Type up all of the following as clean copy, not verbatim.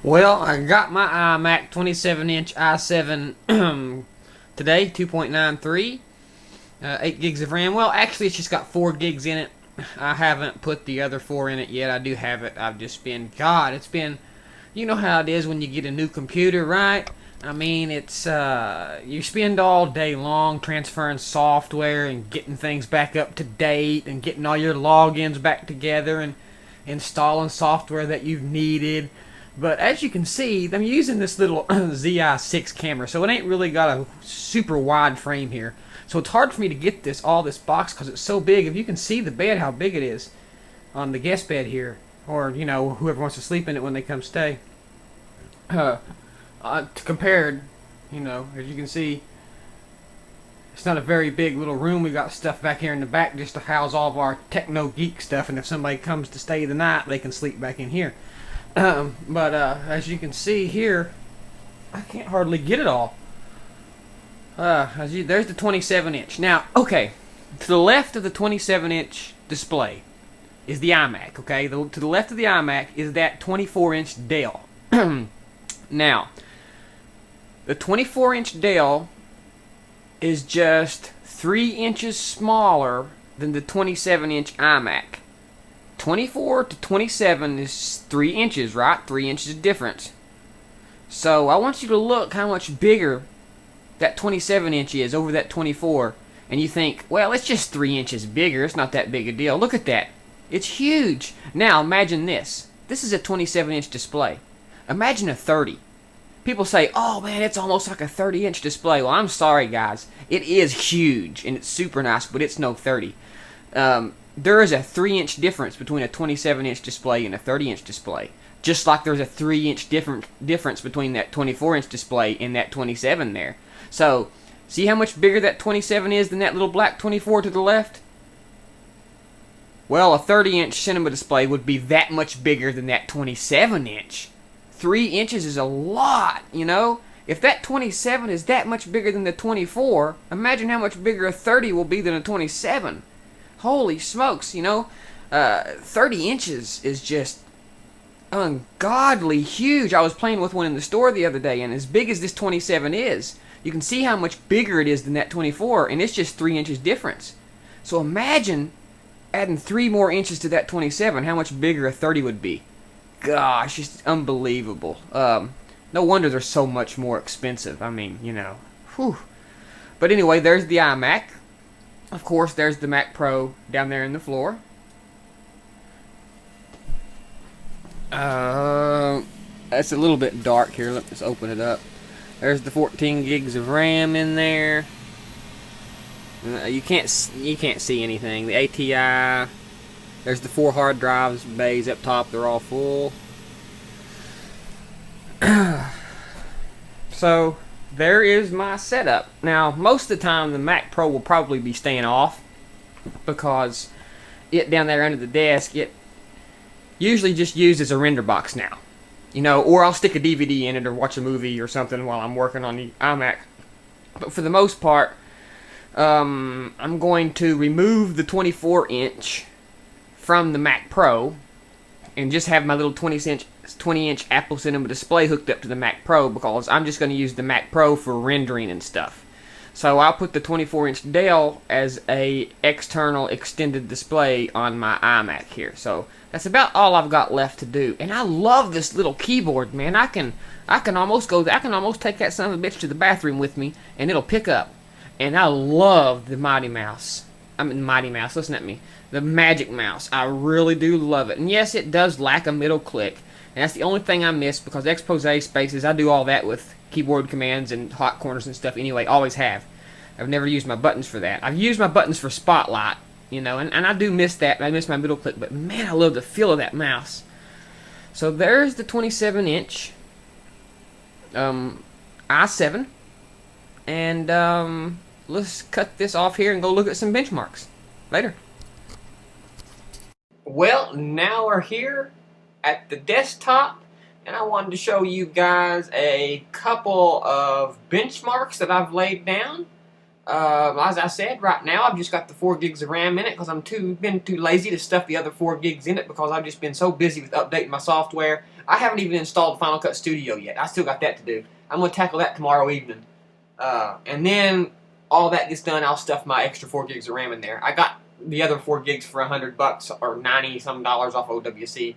Well, I got my iMac 27-inch i7 today, 2.93, 8 gigs of RAM. Well, actually, it's just got 4 gigs in it. I haven't put the other 4 in it yet. I do have it. I've just been, God, it's been, you know how it is when you get a new computer, right? I mean, it's, you spend all day long transferring software and getting things back up to date and getting all your logins back together and installing software that you've needed. But as you can see, I'm using this little ZI6 camera, so it ain't really got a super wide frame here. So it's hard for me to get all this box because it's so big. If you can see the bed, how big it is on the guest bed here, or you know, whoever wants to sleep in it when they come stay. Compared, you know, as you can see, it's not a very big little room. We got stuff back here in the back just to house all of our techno geek stuff, and if somebody comes to stay the night, they can sleep back in here. But as you can see here, I can't hardly get it all. There's the 27-inch. Now, okay, to the left of the 27-inch display is the iMac. Okay, to the left of the iMac is that 24-inch Dell. Now, the 24-inch Dell is just 3 inches smaller than the 27-inch iMac. 24 to 27 is 3 inches, right? 3 inches difference. So I want you to look how much bigger that 27-inch is over that 24. And you think, well, it's just 3 inches bigger. It's not that big a deal. Look at that. It's huge. Now imagine this. This is a 27-inch display. Imagine a 30. People say, oh man, it's almost like a 30-inch display. Well, I'm sorry, guys. It is huge, and it's super nice, but it's no 30. There is a 3-inch difference between a 27-inch display and a 30-inch display. Just like there's a 3-inch difference between that 24-inch display and that 27 there. So, see how much bigger that 27 is than that little black 24 to the left? Well, a 30-inch cinema display would be that much bigger than that 27-inch. 3 inches is a lot, you know? If that 27 is that much bigger than the 24, imagine how much bigger a 30 will be than a 27. Holy smokes, you know? 30 inches is just ungodly huge. I was playing with one in the store the other day, and as big as this 27 is, you can see how much bigger it is than that 24, and it's just 3 inches difference. So imagine adding 3 more inches to that 27, how much bigger a 30 would be. Gosh, it's unbelievable. No wonder they're so much more expensive. I mean, you know. Whew. But anyway, there's the iMac. Of course, there's the Mac Pro down there in the floor. That's a little bit dark here. Let's open it up. There's the 14 gigs of RAM in there. You can't see anything. The ATI. There's the 4 hard drives, bays up top. They're all full. So there is my setup. Now, most of the time, the Mac Pro will probably be staying off because it down there under the desk, it usually just used as a render box now. You know, or I'll stick a DVD in it or watch a movie or something while I'm working on the iMac. But for the most part, I'm going to remove the 24-inch from the Mac Pro and just have my little 20-inch Apple Cinema display hooked up to the Mac Pro because I'm just going to use the Mac Pro for rendering and stuff. So I'll put the 24-inch Dell as a external extended display on my iMac here. So that's about all I've got left to do. And I love this little keyboard, man. I can almost take that son of a bitch to the bathroom with me and it'll pick up. And I love the Mighty Mouse. Listen at me. The Magic Mouse. I really do love it. And yes, it does lack a middle click. And that's the only thing I miss because expose spaces, I do all that with keyboard commands and hot corners and stuff anyway. Always have. I've never used my buttons for that. I've used my buttons for Spotlight, you know, and I do miss that. I miss my middle click, but man, I love the feel of that mouse. So there's the 27-inch i7. And let's cut this off here and go look at some benchmarks. Later. Well, now we're here at the desktop, and I wanted to show you guys a couple of benchmarks that I've laid down. As I said, right now I've just got the 4 gigs of RAM in it because I'm been too lazy to stuff the other 4 gigs in it because I've just been so busy with updating my software. I haven't even installed Final Cut Studio yet. I still got that to do. I'm going to tackle that tomorrow evening. And then all that gets done, I'll stuff my extra 4 gigs of RAM in there. I got the other 4 gigs for $100 or $90-some off OWC.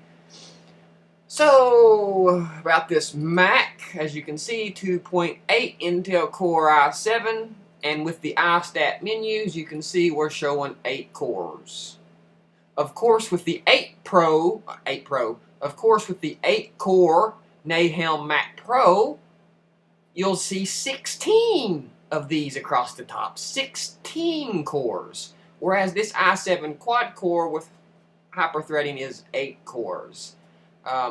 So, about this Mac, as you can see, 2.8 Intel Core i7, and with the iStat menus, you can see we're showing 8 cores. Of course, with the 8 core Nehalem Mac Pro, you'll see 16 of these across the top. 16 cores. Whereas this i7 quad core with hyper-threading is 8 cores.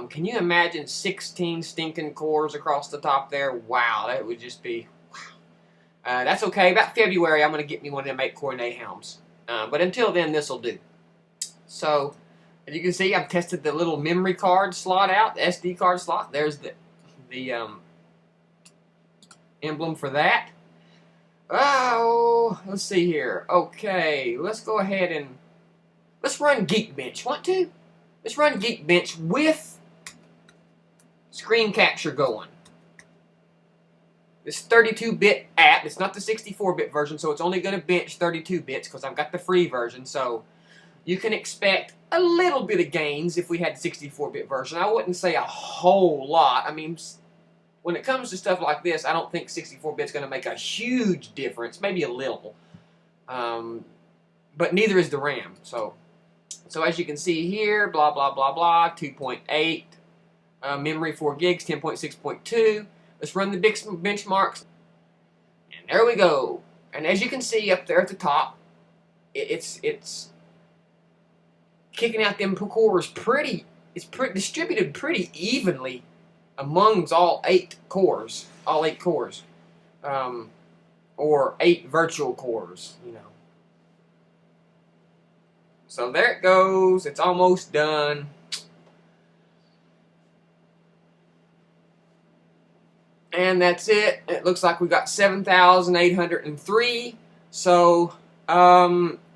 Can you imagine 16 stinking cores across the top there? Wow, that would just be, wow. That's okay. About February, I'm going to get me one of them 8-core Nahelems. But until then, this will do. So, as you can see, I've tested the little memory card slot out, the SD card slot. There's the emblem for that. Oh, let's see here. Okay, let's go ahead and let's run Geekbench. Want to? Let's run Geekbench with screen capture going. This 32-bit app, it's not the 64-bit version, so it's only going to bench 32 bits because I've got the free version, so you can expect a little bit of gains if we had the 64-bit version. I wouldn't say a whole lot. I mean, when it comes to stuff like this, I don't think 64-bit's going to make a huge difference, maybe a little. But neither is the RAM, so as you can see here, blah, blah, blah, blah, 2.8, memory 4 gigs, 10.6.2. Let's run the big benchmarks. And there we go. And as you can see up there at the top, it's kicking out them cores pretty, distributed pretty evenly amongst all 8 cores, or 8 virtual cores, you know. So there it goes. It's almost done. And that's it. It looks like we got 7,803. So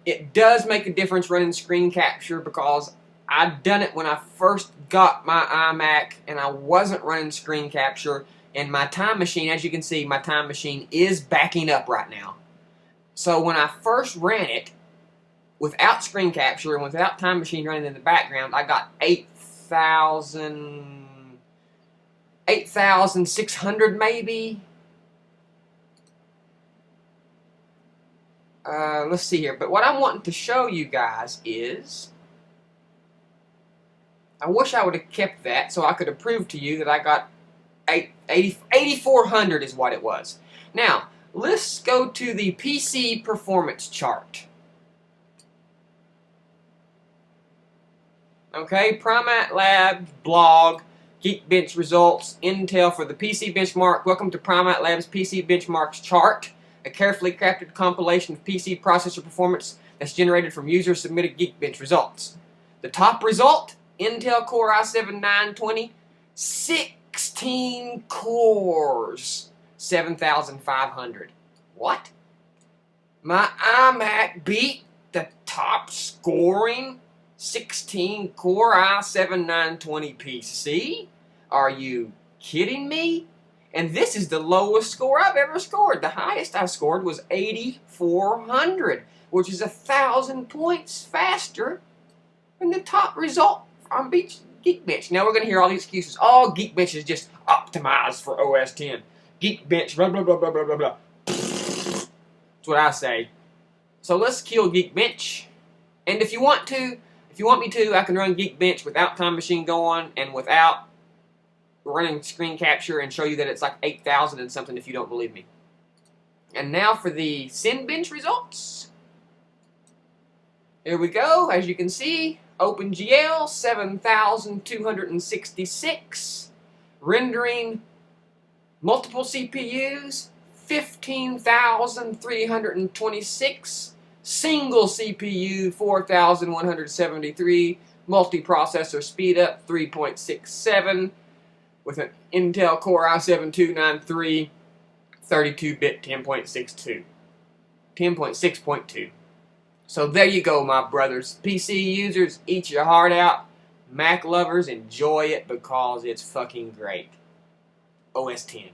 it does make a difference running screen capture because I'd done it when I first got my iMac and I wasn't running screen capture. And my time machine, as you can see, my time machine is backing up right now. So when I first ran it, without screen capture and without time machine running in the background, I got 8,600 maybe. Let's see here. But what I'm wanting to show you guys is, I wish I would have kept that so I could have proved to you that I got 8,400 is what it was. Now, let's go to the PC performance chart. Okay, Primate Labs blog, Geekbench results, Intel for the PC benchmark. Welcome to Primate Labs PC benchmarks chart, a carefully crafted compilation of PC processor performance that's generated from user-submitted Geekbench results. The top result, Intel Core i7-920, 16 cores, 7,500. What? My iMac beat the top scoring 16 core i7-920 PC? Are you kidding me? And this is the lowest score I've ever scored. The highest I scored was 8,400, which is 1,000 points faster than the top result on Geekbench. Now we're going to hear all these excuses. Oh, Geekbench is just optimized for OS X. Geekbench, blah, blah, blah, blah, blah, blah, blah. That's what I say. So let's kill Geekbench. And if you want me to, I can run Geekbench without Time Machine going and without running screen capture and show you that it's like 8,000 and something if you don't believe me. And now for the Cinebench results. Here we go. As you can see, OpenGL 7,266. Rendering multiple CPUs 15,326. Single CPU 4,173, multiprocessor speed up 3.67 with an Intel Core i7-293, 32-bit 10.62. 10.6.2. So there you go, my brothers. PC users, eat your heart out. Mac lovers, enjoy it because it's fucking great. OS 10.